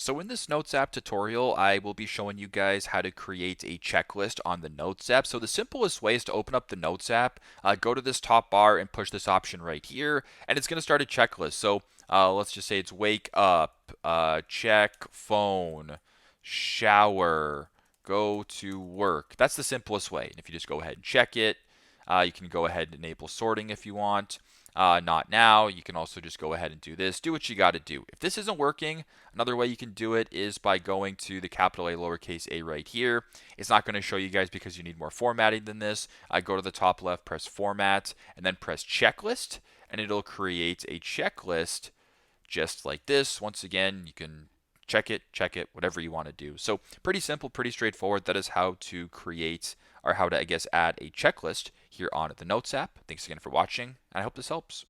So in this Notes app tutorial, I will be showing you guys how to create a checklist on the Notes app. So the simplest way is to open up the Notes app, go to this top bar and push this option right here, and it's going to start a checklist. So let's just say it's wake up, check phone, shower, go to work. That's the simplest way. And if you just go ahead and check it, you can go ahead and enable sorting if you want. Not now. You can also just go ahead and do this. Do what you got to do. If this isn't working, another way you can do it is by going to the capital A, lowercase a right here. It's not going to show you guys because you need more formatting than this. Go to the top left, press format, and then press checklist, and it'll create a checklist just like this. Once again, you can check it, whatever you want to do. So pretty simple, pretty straightforward. That is how to create, or how to, I guess, add a checklist here on the Notes app. Thanks again for watching, and I hope this helps.